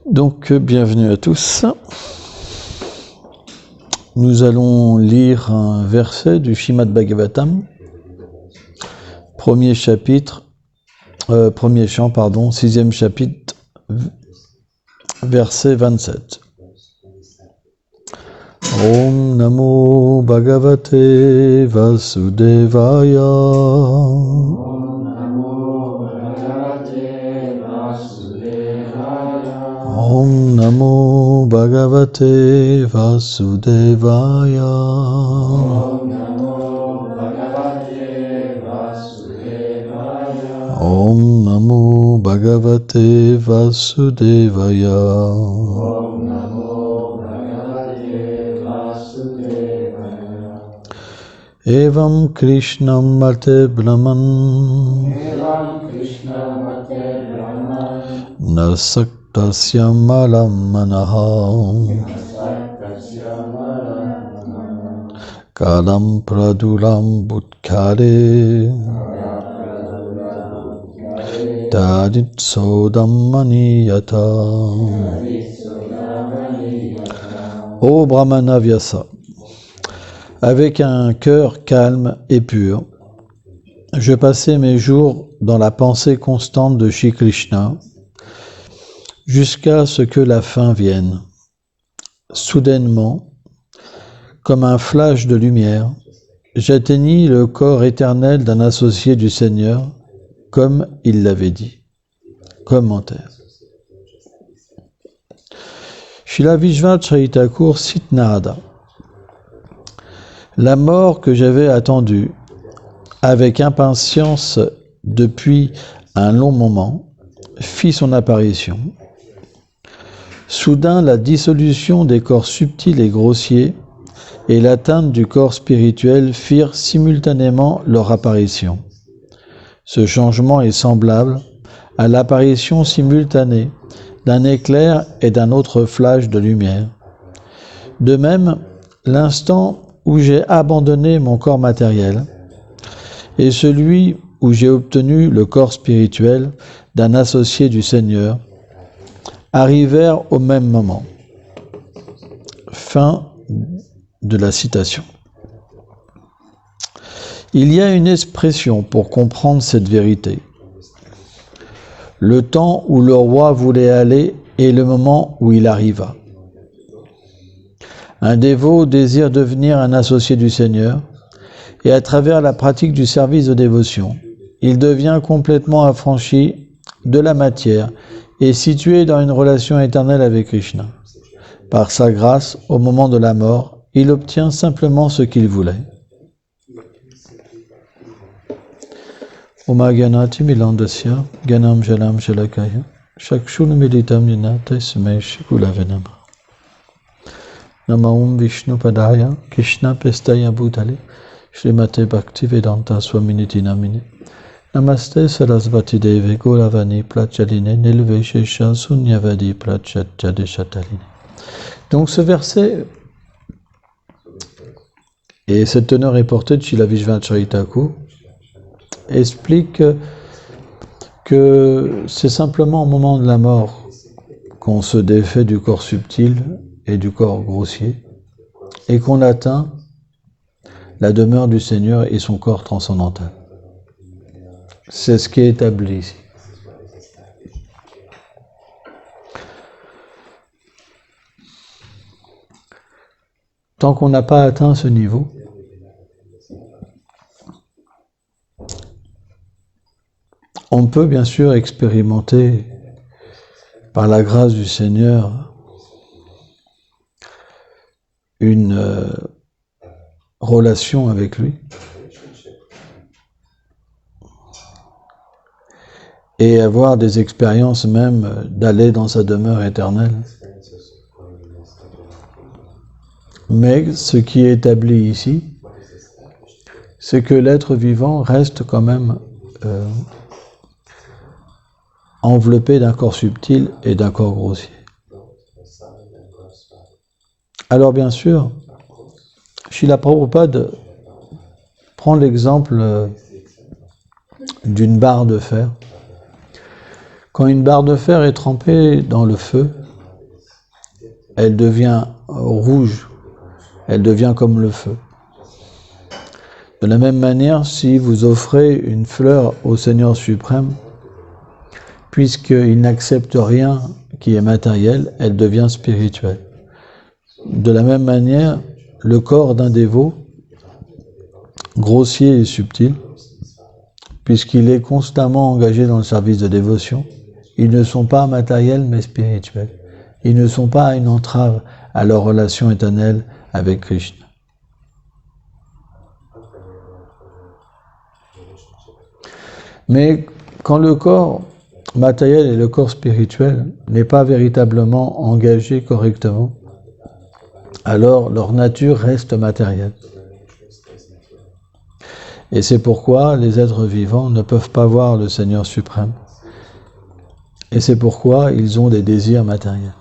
Donc, bienvenue à tous. Nous allons lire un verset du Srimad Bhagavatam, premier chant, sixième chapitre, verset 27. Om Namo Bhagavate Vasudevaya. Om Namo Bhagavate Vasudevaya. Om Namo Bhagavate Vasudevaya. Om Namo Bhagavate Vasudevaya. Om Namo Bhagavate Vasudevaya. Evam Krishnam Mate Brahman. Evam Krishna Mate Brahman. Nasaktasya malam manaha. Nasaktasya malam Kalam praduram bhutkare. Tadit sodam maniyata. Ô Brahmana Vyasa, avec un cœur calme et pur, je passais mes jours dans la pensée constante de Shri Krishna jusqu'à ce que la fin vienne. Soudainement, comme un flash de lumière, j'atteignis le corps éternel d'un associé du Seigneur, comme il l'avait dit. Commentaire. Srila Vishvanath Thakur cite Narada. La mort que j'avais attendue avec impatience depuis un long moment fit son apparition. Soudain, la dissolution des corps subtils et grossiers et l'atteinte du corps spirituel firent simultanément leur apparition. Ce changement est semblable à l'apparition simultanée d'un éclair et d'un autre flash de lumière. De même, l'instant où j'ai abandonné mon corps matériel et celui où j'ai obtenu le corps spirituel d'un associé du Seigneur arrivèrent au même moment. Fin de la citation. Il y a une expression pour comprendre cette vérité. Le temps où le roi voulait aller et le moment où il arriva. Un dévot désire devenir un associé du Seigneur et à travers la pratique du service de dévotion, il devient complètement affranchi de la matière et situé dans une relation éternelle avec Krishna. Par sa grâce, au moment de la mort, il obtient simplement ce qu'il voulait. Oma Gyanati Milandasya, Gyanam Jalam Jalakaya, Shakshun Militam Yena Tasmai Shikula Venama. Namaum Vishnu Padaya, Krishna Pestaya Bhutale, Srimate Bhaktivedanta Swaminiti Namine. Namaste Sarasvati Deve Gauravani Prachaline, Nilveshesha Sunyavadi Prachadeshataline. Donc ce verset, et cette teneur est portée de Srila Vishvanath Thakur, explique que c'est simplement au moment de la mort qu'on se défait du corps subtil et du corps grossier et qu'on atteint la demeure du Seigneur et son corps transcendantal. C'est ce qui est établi ici. Tant qu'on n'a pas atteint ce niveau, on peut bien sûr expérimenter, par la grâce du Seigneur, une relation avec lui et avoir des expériences même d'aller dans sa demeure éternelle. Mais ce qui est établi ici, c'est que l'être vivant reste quand même enveloppé d'un corps subtil et d'un corps grossier. Alors bien sûr, Srila Prabhupada prend l'exemple d'une barre de fer. Quand une barre de fer est trempée dans le feu, elle devient rouge, elle devient comme le feu. De la même manière, si vous offrez une fleur au Seigneur suprême, puisqu'il n'accepte rien qui est matériel, elle devient spirituelle. De la même manière, le corps d'un dévot, grossier et subtil, puisqu'il est constamment engagé dans le service de dévotion, ils ne sont pas matériels mais spirituels. Ils ne sont pas une entrave à leur relation éternelle avec Krishna. Mais quand le corps matériel et le corps spirituel n'est pas véritablement engagé correctement, alors leur nature reste matérielle. Et c'est pourquoi les êtres vivants ne peuvent pas voir le Seigneur suprême. Et c'est pourquoi ils ont des désirs matériels.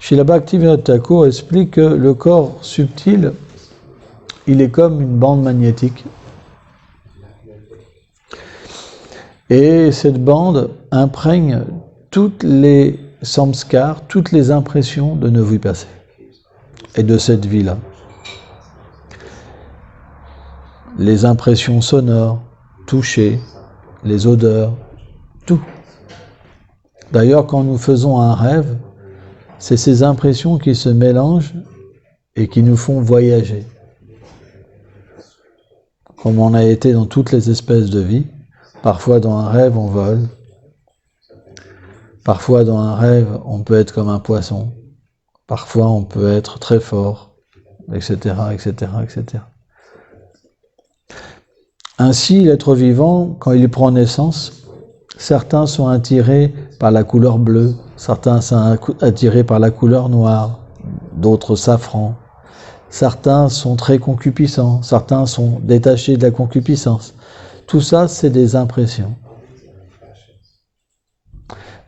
Srila Bhaktivinoda Thakur explique que le corps subtil, il est comme une bande magnétique. Et cette bande imprègne toutes les samskars, toutes les impressions de nos vies passées et de cette vie-là. Les impressions sonores, touchées, les odeurs, tout. D'ailleurs, quand nous faisons un rêve, c'est ces impressions qui se mélangent et qui nous font voyager. Comme on a été dans toutes les espèces de vie, parfois dans un rêve on vole, parfois dans un rêve on peut être comme un poisson, parfois on peut être très fort, etc., etc., etc. Ainsi, l'être vivant, quand il prend naissance, certains sont attirés par la couleur bleue, certains sont attirés par la couleur noire, d'autres safran. Certains sont très concupiscents, certains sont détachés de la concupiscence. Tout ça, c'est des impressions.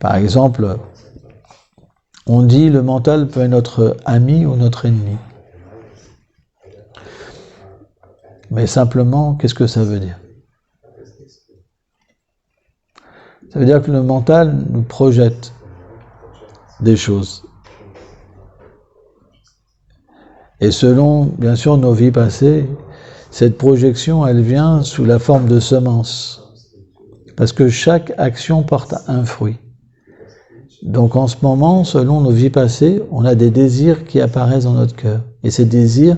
Par exemple, on dit le mental peut être notre ami ou notre ennemi. Mais simplement, qu'est-ce que ça veut dire? Ça veut dire que le mental nous projette des choses. Et selon, bien sûr, nos vies passées, cette projection, elle vient sous la forme de semences. Parce que chaque action porte un fruit. Donc en ce moment, selon nos vies passées, on a des désirs qui apparaissent dans notre cœur. Et ces désirs,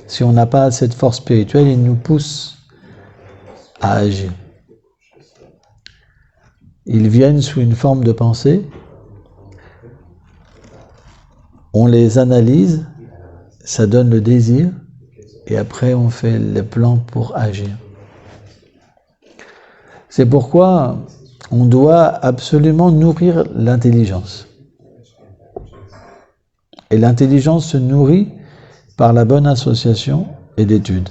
si on n'a pas cette force spirituelle, ils nous poussent à agir. Ils viennent sous une forme de pensée, on les analyse, ça donne le désir, et après on fait les plans pour agir. C'est pourquoi on doit absolument nourrir l'intelligence. Et l'intelligence se nourrit par la bonne association et d'études.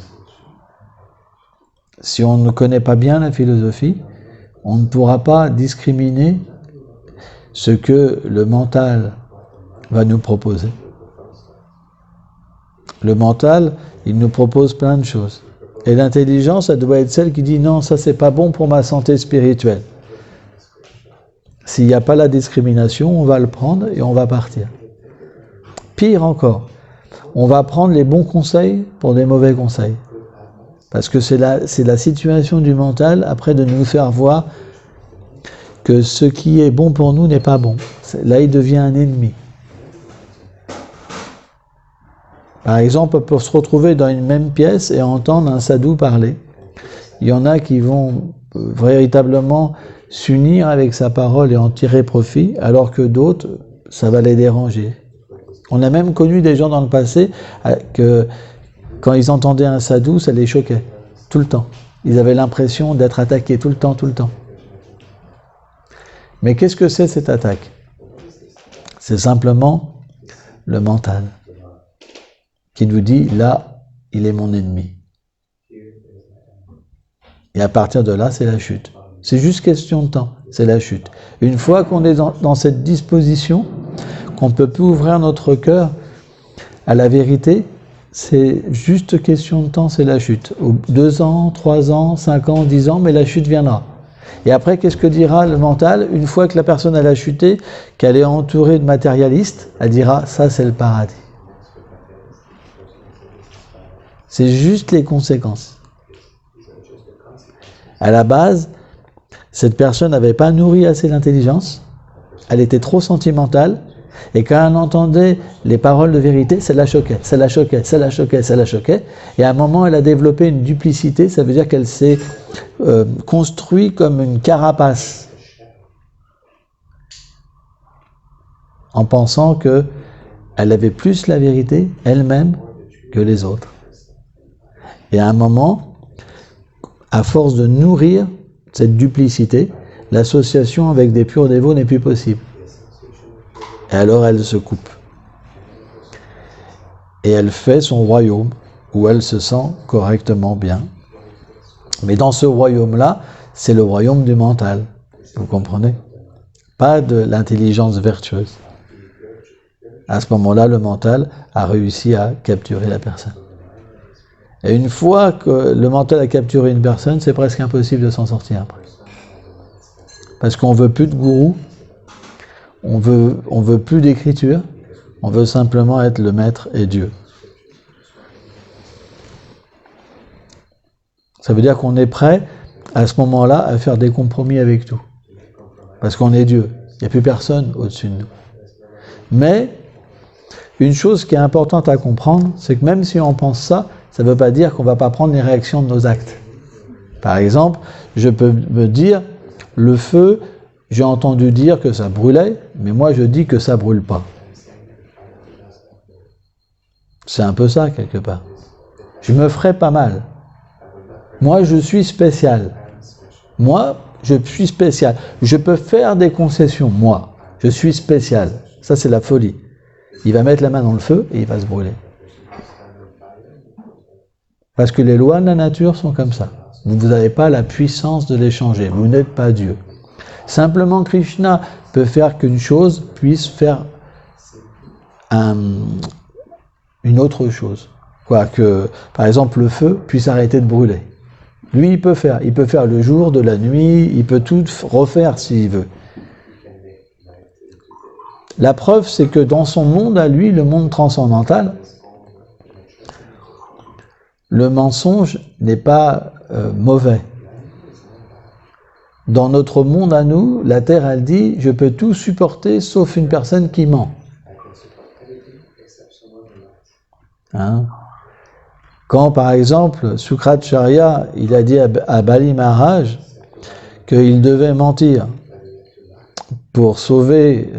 Si on ne connaît pas bien la philosophie, on ne pourra pas discriminer ce que le mental va nous proposer. Le mental, il nous propose plein de choses. Et l'intelligence, elle doit être celle qui dit non, ça c'est pas bon pour ma santé spirituelle. S'il n'y a pas la discrimination, on va le prendre et on va partir. Pire encore, on va prendre les bons conseils pour des mauvais conseils. Parce que c'est la situation du mental, après, de nous faire voir que ce qui est bon pour nous n'est pas bon. Là, il devient un ennemi. Par exemple, on peut se retrouver dans une même pièce et entendre un sadhu parler. Il y en a qui vont véritablement s'unir avec sa parole et en tirer profit, alors que d'autres, ça va les déranger. On a même connu des gens dans le passé que quand ils entendaient un sadhu, ça les choquait, tout le temps. Ils avaient l'impression d'être attaqués tout le temps, tout le temps. Mais qu'est-ce que c'est cette attaque? C'est simplement le mental qui nous dit, là, il est mon ennemi. Et à partir de là, c'est la chute. C'est juste question de temps, c'est la chute. Une fois qu'on est dans cette disposition, qu'on ne peut plus ouvrir notre cœur à la vérité, c'est juste question de temps, c'est la chute. 2 ans, 3 ans, 5 ans, 10 ans, mais la chute viendra. Et après, qu'est-ce que dira le mental? Une fois que la personne elle a chuté, qu'elle est entourée de matérialistes, elle dira, ça c'est le paradis. C'est juste les conséquences. À la base, cette personne n'avait pas nourri assez l'intelligence, elle était trop sentimentale, et quand elle entendait les paroles de vérité, ça la choquait, ça la choquait, ça la choquait, ça la choquait, et à un moment, elle a développé une duplicité, ça veut dire qu'elle s'est construite comme une carapace, en pensant qu'elle avait plus la vérité, elle-même, que les autres. Et à un moment, à force de nourrir cette duplicité, l'association avec des purs dévots n'est plus possible. Et alors elle se coupe. Et elle fait son royaume, où elle se sent correctement bien. Mais dans ce royaume-là, c'est le royaume du mental. Vous comprenez? Pas de l'intelligence vertueuse. À ce moment-là, le mental a réussi à capturer la personne. Et une fois que le mental a capturé une personne, c'est presque impossible de s'en sortir après. Parce qu'on ne veut plus de gourou, on veut plus d'écriture, on veut simplement être le maître et Dieu. Ça veut dire qu'on est prêt, à ce moment-là, à faire des compromis avec tout. Parce qu'on est Dieu. Il n'y a plus personne au-dessus de nous. Mais, une chose qui est importante à comprendre, c'est que même si on pense ça, ça ne veut pas dire qu'on ne va pas prendre les réactions de nos actes. Par exemple, je peux me dire, le feu, j'ai entendu dire que ça brûlait, mais moi je dis que ça ne brûle pas. C'est un peu ça, quelque part. Je me ferais pas mal. Moi, je suis spécial. Moi, je suis spécial. Je peux faire des concessions, moi. Je suis spécial. Ça, c'est la folie. Il va mettre la main dans le feu et il va se brûler. Parce que les lois de la nature sont comme ça. Vous n'avez pas la puissance de les changer. Vous n'êtes pas Dieu. Simplement, Krishna peut faire qu'une chose puisse faire une autre chose. Quoi, que, par exemple, le feu puisse arrêter de brûler. Lui, il peut faire. Il peut faire le jour, de la nuit, il peut tout refaire s'il veut. La preuve, c'est que dans son monde à lui, le monde transcendantal, le mensonge n'est pas mauvais. Dans notre monde à nous, la Terre, elle dit, je peux tout supporter sauf une personne qui ment. Hein? Quand, par exemple, Sukracharya, il a dit à Bali Maharaj qu'il devait mentir pour sauver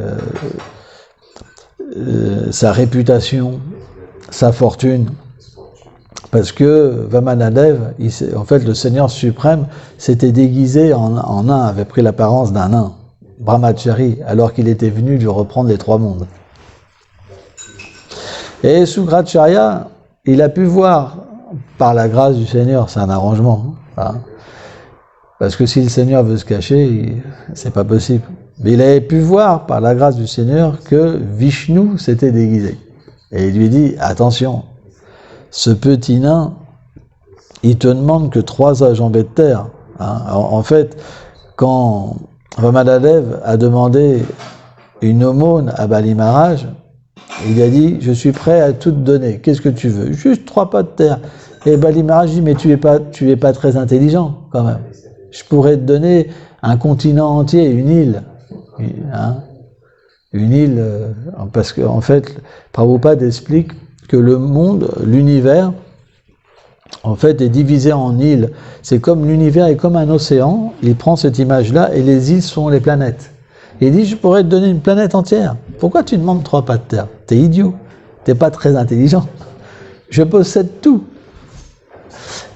sa réputation, sa fortune, parce que Vamanadev, en fait, le Seigneur suprême, s'était déguisé en nain, avait pris l'apparence d'un nain, Brahmachari, alors qu'il était venu lui reprendre les 3 mondes. Et Sukracharya, il a pu voir, par la grâce du Seigneur, c'est un arrangement, hein, parce que si le Seigneur veut se cacher, c'est pas possible. Mais il avait pu voir, par la grâce du Seigneur, que Vishnu s'était déguisé. Et il lui dit, attention, ce petit nain, il te demande que 3 enjambées de terre. Hein. En fait, quand Vamanadev a demandé une aumône à Bali Maharaj, il a dit, je suis prêt à tout te donner. Qu'est-ce que tu veux? Juste 3 pas de terre. Et Bali Maharaj dit, mais tu es pas très intelligent, quand même. Je pourrais te donner un continent entier, une île. Hein? Une île, parce qu'en fait, Prabhupada explique que le monde, l'univers, en fait, est divisé en îles. C'est comme l'univers est comme un océan. Il prend cette image-là et les îles sont les planètes. Et il dit, je pourrais te donner une planète entière. Pourquoi tu demandes 3 pas de terre? T'es idiot. T'es pas très intelligent. Je possède tout.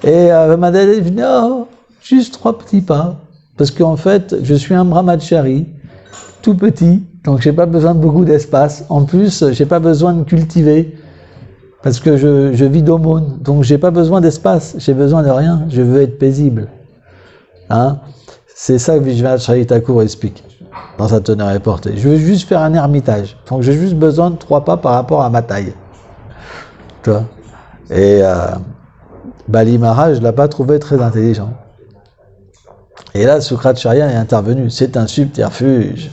Et Vamanadev dit, non, juste 3 petits pas. Parce qu'en fait, je suis un brahmachari, tout petit, donc j'ai pas besoin de beaucoup d'espace. En plus, j'ai pas besoin de cultiver. Parce que je vis d'aumône, donc j'ai pas besoin d'espace, j'ai besoin de rien, je veux être paisible. Hein? C'est ça que Vishwanath Chaitanya Thakur explique dans sa teneur et portée. Je veux juste faire un ermitage, donc j'ai juste besoin de 3 pas par rapport à ma taille. Toi. Et Bali Maharaj, je ne l'ai pas trouvé très intelligent. Et là, Sukracharya est intervenu. C'est un subterfuge.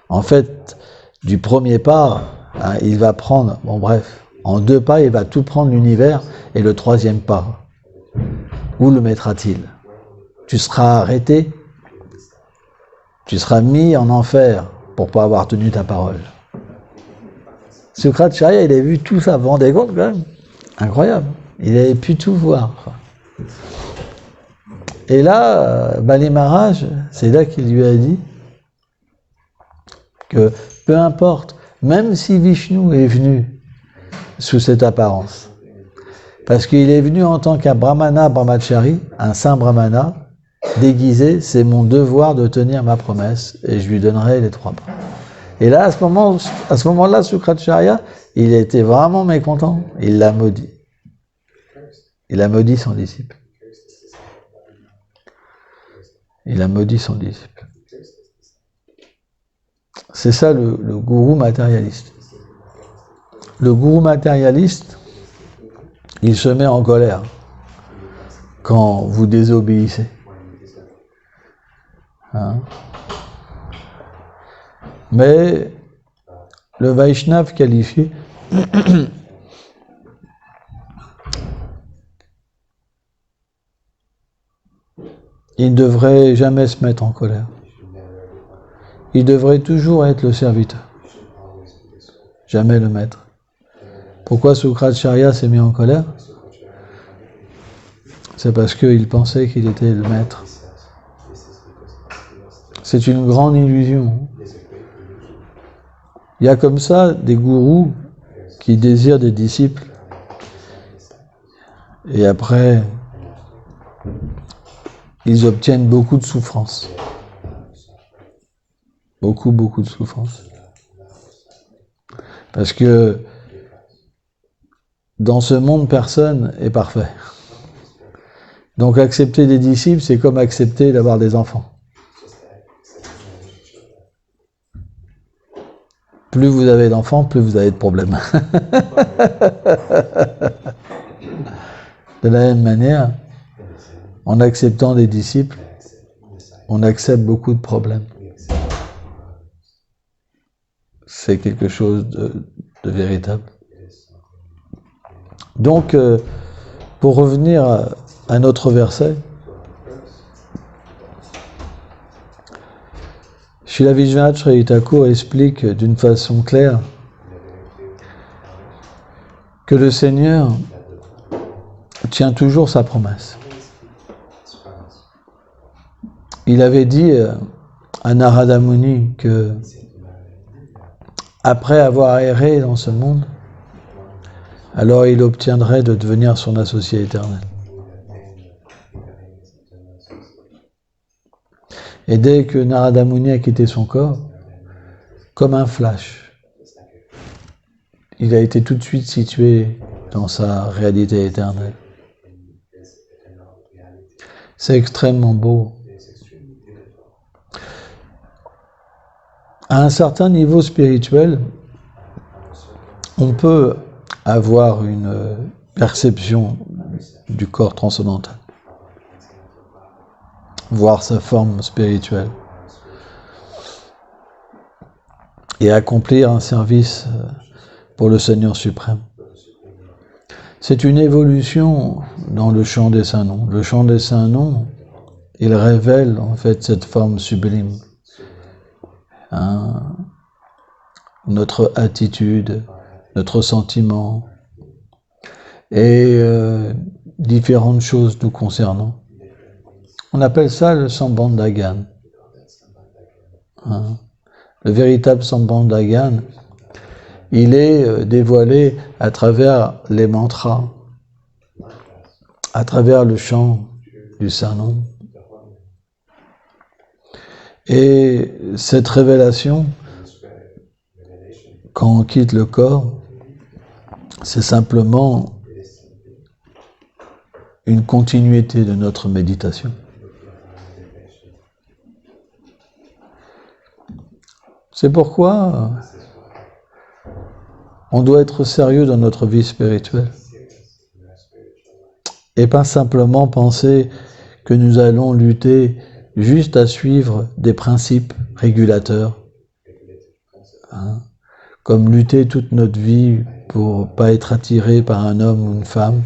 En fait, du premier pas, hein, il va prendre, bon bref, en 2 pas, il va tout prendre l'univers, et le 3e pas, où le mettra-t-il? Tu seras arrêté, tu seras mis en enfer pour pas avoir tenu ta parole. Sukracharya, il a vu tout ça, vous vous rendez compte quand même? Incroyable. Il avait pu tout voir. Et là, Bali Maharaj, c'est là qu'il lui a dit que peu importe, même si Vishnu est venu sous cette apparence, parce qu'il est venu en tant qu'un brahmana brahmachari, un saint brahmana, déguisé, c'est mon devoir de tenir ma promesse, et je lui donnerai les 3 pas. Et là, à ce moment-là, Sukracharya, il était vraiment mécontent, il l'a maudit. Il a maudit son disciple. Il a maudit son disciple. C'est ça le gourou matérialiste. Le gourou matérialiste, il se met en colère quand vous désobéissez. Hein? Mais le Vaishnav qualifié, il ne devrait jamais se mettre en colère. Il devrait toujours être le serviteur, jamais le maître. Pourquoi Sukracharya s'est mis en colère? C'est parce qu'il pensait qu'il était le maître. C'est une grande illusion. Il y a comme ça des gourous qui désirent des disciples et après ils obtiennent beaucoup de souffrance. Beaucoup de souffrance. Parce que dans ce monde, personne est parfait. Donc accepter des disciples, c'est comme accepter d'avoir des enfants. Plus vous avez d'enfants, plus vous avez de problèmes. De la même manière, en acceptant des disciples, on accepte beaucoup de problèmes. C'est quelque chose de véritable. Donc, pour revenir à notre verset, Srila Vishwanath Chakravarti Thakur explique d'une façon claire que le Seigneur tient toujours sa promesse. Il avait dit à Narada Muni que après avoir erré dans ce monde, alors il obtiendrait de devenir son associé éternel. Et dès que Narada Muni a quitté son corps, comme un flash, il a été tout de suite situé dans sa réalité éternelle. C'est extrêmement beau. À un certain niveau spirituel, on peut avoir une perception du corps transcendantal, voir sa forme spirituelle et accomplir un service pour le Seigneur suprême. C'est une évolution dans le chant des saints noms. Le chant des saints noms, il révèle en fait cette forme sublime. Notre attitude, notre sentiment et différentes choses nous concernant. On appelle ça le Sambandha Gyan. Le véritable Sambandha Gyan, il est dévoilé à travers les mantras, à travers le chant du Saint-Nom. Et cette révélation, quand on quitte le corps, c'est simplement une continuité de notre méditation. C'est pourquoi on doit être sérieux dans notre vie spirituelle et pas simplement penser que nous allons lutter juste à suivre des principes régulateurs, hein, comme lutter toute notre vie pour pas être attiré par un homme ou une femme,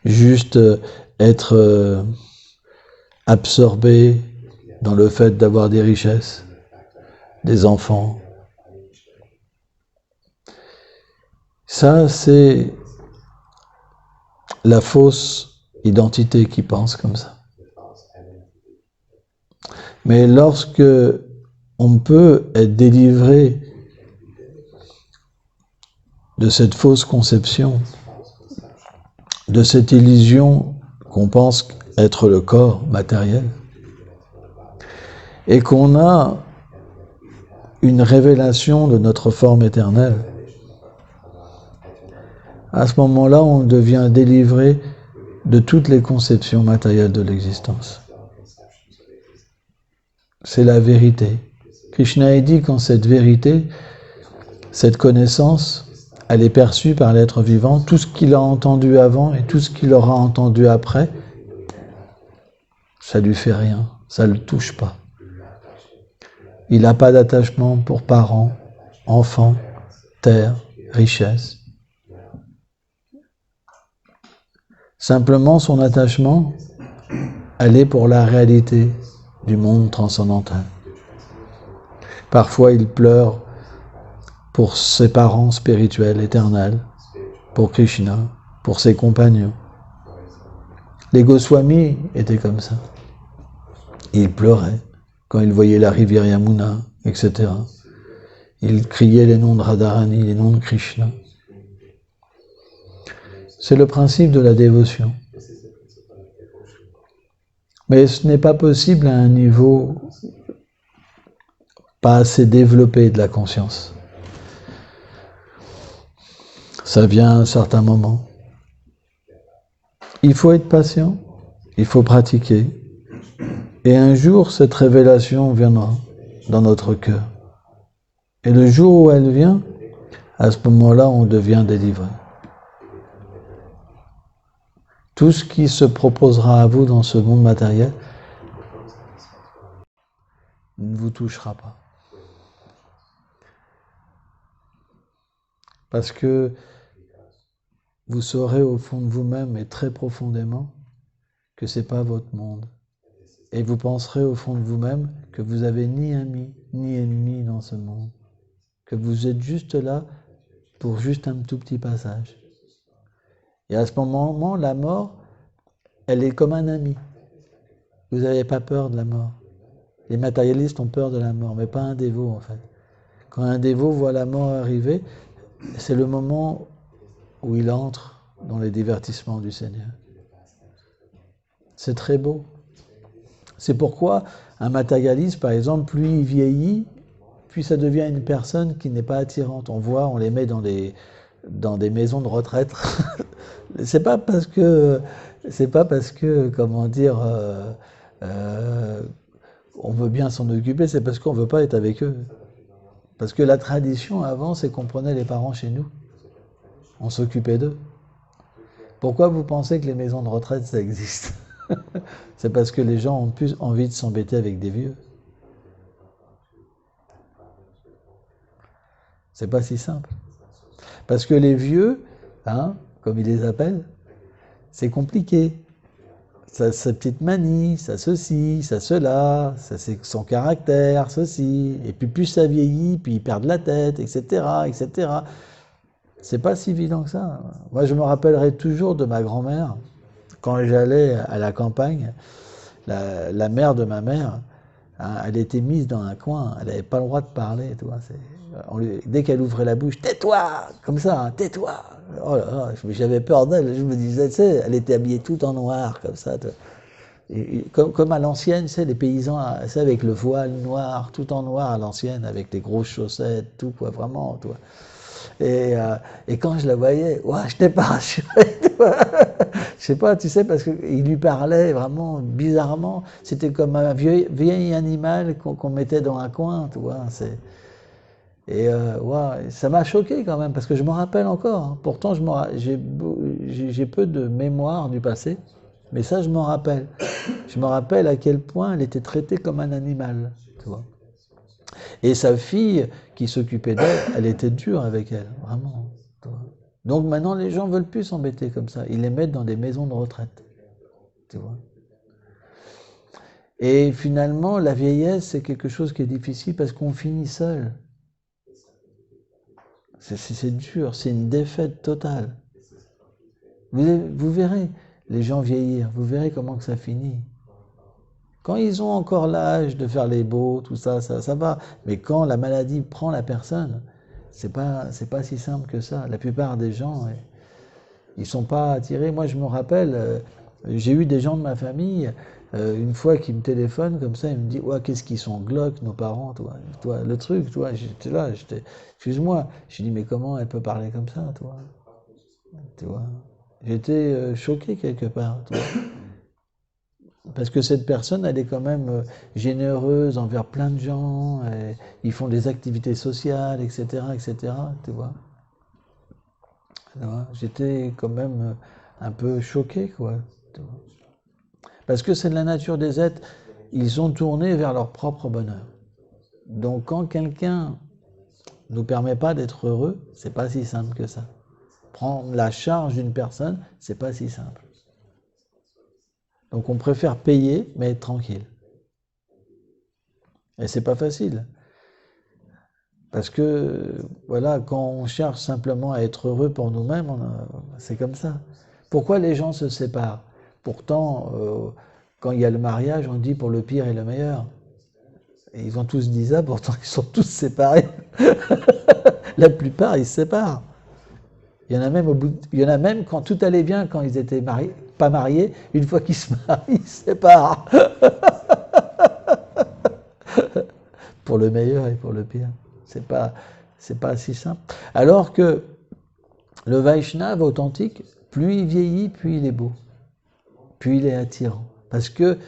juste être absorbé dans le fait d'avoir des richesses, des enfants. Ça, c'est la fausse identité qui pense comme ça. Mais lorsque on peut être délivré de cette fausse conception, de cette illusion qu'on pense être le corps matériel, et qu'on a une révélation de notre forme éternelle, à ce moment-là, on devient délivré de toutes les conceptions matérielles de l'existence. C'est la vérité. Krishna a dit qu'en cette vérité, cette connaissance, elle est perçue par l'être vivant, tout ce qu'il a entendu avant et tout ce qu'il aura entendu après, ça lui fait rien, ça ne le touche pas. Il n'a pas d'attachement pour parents, enfants, terre, richesse. Simplement, son attachement, elle est pour la réalité du monde transcendantal. Parfois, il pleure pour ses parents spirituels éternels, pour Krishna, pour ses compagnons. Les Goswamis étaient comme ça. Ils pleuraient quand ils voyaient la rivière Yamuna, etc. Ils criaient les noms de Radharani, les noms de Krishna. C'est le principe de la dévotion. Mais ce n'est pas possible à un niveau pas assez développé de la conscience. Ça vient à un certain moment. Il faut être patient, il faut pratiquer. Et un jour, cette révélation viendra dans notre cœur. Et le jour où elle vient, à ce moment-là, on devient délivré. Tout ce qui se proposera à vous dans ce monde matériel ne vous touchera pas. Parce que vous saurez au fond de vous-même et très profondément que ce n'est pas votre monde. Et vous penserez au fond de vous-même que vous n'avez ni ami ni ennemi dans ce monde. Que vous êtes juste là pour juste un tout petit passage. Et à ce moment, la mort, elle est comme un ami. Vous n'avez pas peur de la mort. Les matérialistes ont peur de la mort, mais pas un dévot en fait. Quand un dévot voit la mort arriver, c'est le moment où il entre dans les divertissements du Seigneur. C'est très beau. C'est pourquoi un matérialiste, par exemple, plus il vieillit, puis ça devient une personne qui n'est pas attirante. On voit, on les met dans des maisons de retraite. C'est pas parce que, comment dire, on veut bien s'en occuper, c'est parce qu'on veut pas être avec eux. Parce que la tradition avant, c'est qu'on prenait les parents chez nous. On s'occupait d'eux. Pourquoi vous pensez que les maisons de retraite, ça existe? C'est parce que les gens ont plus envie de s'embêter avec des vieux. C'est pas si simple. Parce que les vieux, hein, comme ils les appellent, c'est compliqué. Ça, sa petite manie, ça ceci, ça cela, ça c'est son caractère, ceci. Et puis plus ça vieillit, puis ils perdent la tête, etc., etc. C'est pas si évident que ça. Moi, je me rappellerai toujours de ma grand-mère. Quand j'allais à la campagne, la mère de ma mère, hein, elle était mise dans un coin, elle n'avait pas le droit de parler. Tu vois, dès qu'elle ouvrait la bouche, tais-toi, comme ça, hein, tais-toi. Oh là là, j'avais peur d'elle. Je me disais, tu sais, elle était habillée tout en noir, comme ça. Et comme à l'ancienne, tu sais, les paysans, tu sais, avec le voile noir, tout en noir à l'ancienne, avec les grosses chaussettes, tout, quoi, vraiment, tu vois. Et quand je la voyais, ouais, je n'étais pas rassuré. Je sais pas, tu sais, parce qu'il lui parlait vraiment bizarrement. C'était comme un vieil animal qu'on mettait dans un coin, tu vois. Ouais, ça m'a choqué quand même, parce que je me rappelle encore. Hein. Pourtant, j'ai peu de mémoire du passé. Mais ça, je m'en rappelle. Je me rappelle à quel point elle était traitée comme un animal, tu vois. Et sa fille, qui s'occupait d'elle, elle était dure avec elle, vraiment. Tu vois. Donc maintenant, les gens veulent plus s'embêter comme ça. Ils les mettent dans des maisons de retraite, tu vois. Et finalement, la vieillesse, c'est quelque chose qui est difficile parce qu'on finit seul. C'est dur, c'est une défaite totale. Vous verrez les gens vieillir, vous verrez comment que ça finit. Quand ils ont encore l'âge de faire les beaux, tout ça, ça va. Mais quand la maladie prend la personne, c'est pas si simple que ça. La plupart des gens, ils sont pas attirés. Moi, je me rappelle, j'ai eu des gens de ma famille, une fois qui me téléphonent comme ça, ils me disent, ouais, qu'est-ce qu'ils sont glauques, nos parents, toi, le truc, toi, j'étais là, excuse-moi, je dis, mais comment elle peut parler comme ça, toi, tu vois. J'étais choqué quelque part, tu vois. Parce que cette personne, elle est quand même généreuse envers plein de gens, et ils font des activités sociales, etc., etc., tu vois. J'étais quand même un peu choqué, quoi. Tu vois. Parce que c'est de la nature des êtres, ils sont tournés vers leur propre bonheur. Donc quand quelqu'un ne nous permet pas d'être heureux, c'est pas si simple que ça. Prendre la charge d'une personne, c'est pas si simple. Donc on préfère payer, mais être tranquille. Et c'est pas facile. Parce que, voilà, quand on cherche simplement à être heureux pour nous-mêmes, c'est comme ça. Pourquoi les gens se séparent? Pourtant, quand il y a le mariage, on dit pour le pire et le meilleur. Et ils ont tous dit ça, pourtant ils sont tous séparés. La plupart, ils se séparent. Il y en a même il y en a même quand tout allait bien, quand ils étaient pas mariés, une fois qu'ils se marient, ils se séparent. Pour le meilleur et pour le pire. C'est pas si simple. Alors que le Vaishnava authentique, plus il vieillit, plus il est beau. Plus il est attirant. Parce que,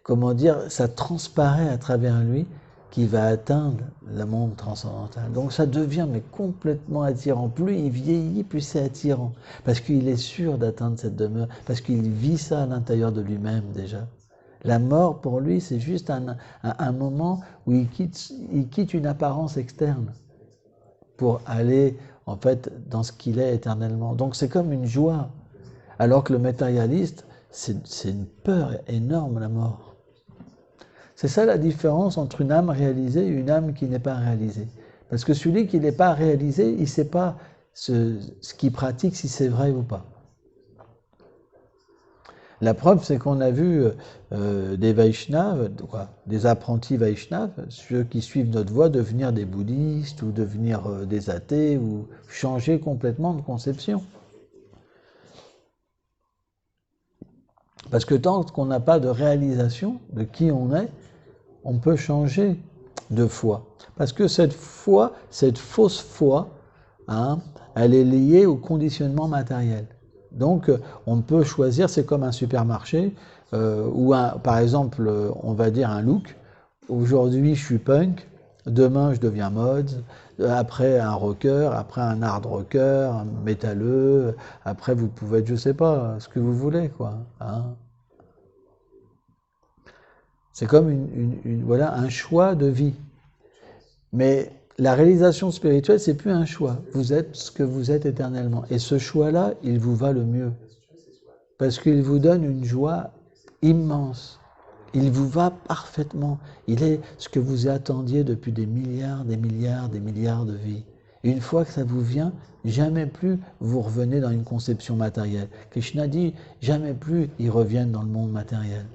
comment dire, ça transparaît à travers lui qu'il va atteindre le monde transcendantal. Donc ça devient mais complètement attirant. Plus il vieillit, plus c'est attirant. Parce qu'il est sûr d'atteindre cette demeure. Parce qu'il vit ça à l'intérieur de lui-même déjà. La mort, pour lui, c'est juste un moment où il quitte une apparence externe pour aller, en fait, dans ce qu'il est éternellement. Donc c'est comme une joie. Alors que le matérialiste, c'est une peur énorme, la mort. C'est ça la différence entre une âme réalisée et une âme qui n'est pas réalisée. Parce que celui qui n'est pas réalisé, il ne sait pas ce qu'il pratique, si c'est vrai ou pas. La preuve, c'est qu'on a vu des Vaishnavas, des apprentis Vaishnavas, ceux qui suivent notre voie, devenir des bouddhistes ou devenir des athées ou changer complètement de conception. Parce que tant qu'on n'a pas de réalisation de qui on est, on peut changer de foi. Parce que cette foi, cette fausse foi, hein, elle est liée au conditionnement matériel. Donc, on peut choisir, c'est comme un supermarché, ou par exemple, on va dire un look. Aujourd'hui, je suis punk, demain, je deviens mode, après un rocker, après un hard rocker, un métalleux, après, vous pouvez être, je sais pas, ce que vous voulez, quoi. Hein. C'est comme voilà, un choix de vie. Mais la réalisation spirituelle, c'est plus un choix. Vous êtes ce que vous êtes éternellement. Et ce choix-là, il vous va le mieux. Parce qu'il vous donne une joie immense. Il vous va parfaitement. Il est ce que vous attendiez depuis des milliards, des milliards, des milliards de vies. Une fois que ça vous vient, jamais plus vous revenez dans une conception matérielle. Krishna dit, jamais plus ils reviennent dans le monde matériel,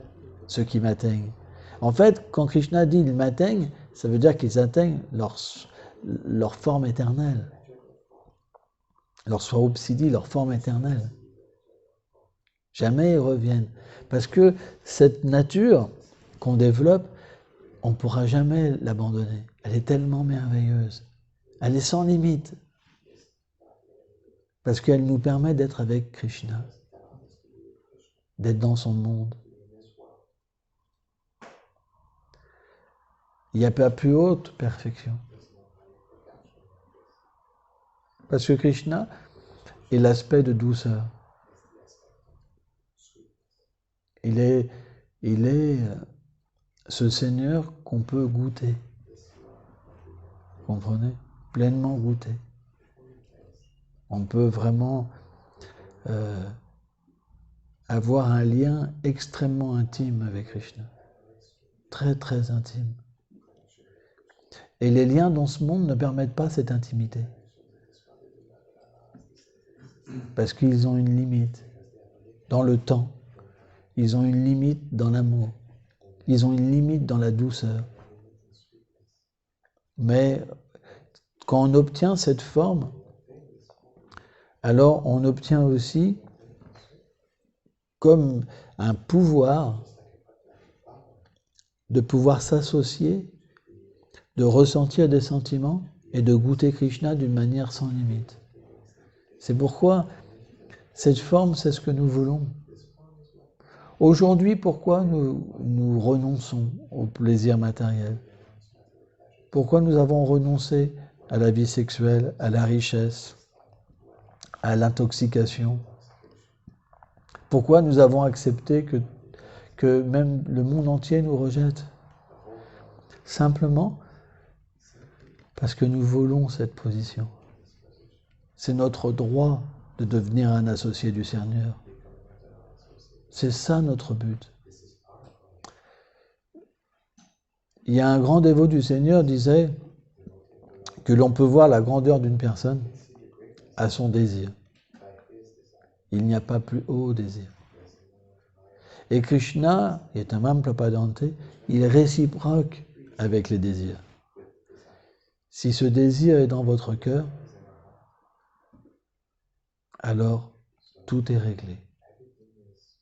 ceux qui m'atteignent. En fait, quand Krishna dit ils m'atteignent, ça veut dire qu'ils atteignent leur forme éternelle, leur swarup siddhi, leur forme éternelle. Jamais ils reviennent. Parce que cette nature qu'on développe, on ne pourra jamais l'abandonner. Elle est tellement merveilleuse. Elle est sans limite. Parce qu'elle nous permet d'être avec Krishna, d'être dans son monde. Il n'y a pas plus haute perfection. Parce que Krishna est l'aspect de douceur. Il est ce Seigneur qu'on peut goûter. Vous comprenez? Pleinement goûter. On peut vraiment avoir un lien extrêmement intime avec Krishna. Très, très intime. Et les liens dans ce monde ne permettent pas cette intimité. Parce qu'ils ont une limite dans le temps. Ils ont une limite dans l'amour. Ils ont une limite dans la douceur. Mais quand on obtient cette forme, alors on obtient aussi comme un pouvoir de pouvoir s'associer, de ressentir des sentiments et de goûter Krishna d'une manière sans limite. C'est pourquoi cette forme, c'est ce que nous voulons. Aujourd'hui, pourquoi nous renonçons au plaisir matériel? Pourquoi nous avons renoncé à la vie sexuelle, à la richesse, à l'intoxication? Pourquoi nous avons accepté que même le monde entier nous rejette? Simplement parce que nous voulons cette position. C'est notre droit de devenir un associé du Seigneur. C'est ça notre but. Il y a un grand dévot du Seigneur disait que l'on peut voir la grandeur d'une personne à son désir. Il n'y a pas plus haut désir. Et Krishna, qui est un Mam Prapadante, il est réciproque avec les désirs. Si ce désir est dans votre cœur, alors tout est réglé.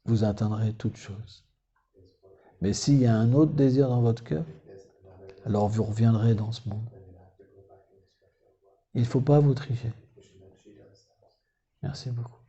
Vous atteindrez toute chose. Mais s'il y a un autre désir dans votre cœur, alors vous reviendrez dans ce monde. Il ne faut pas vous tricher. Merci beaucoup.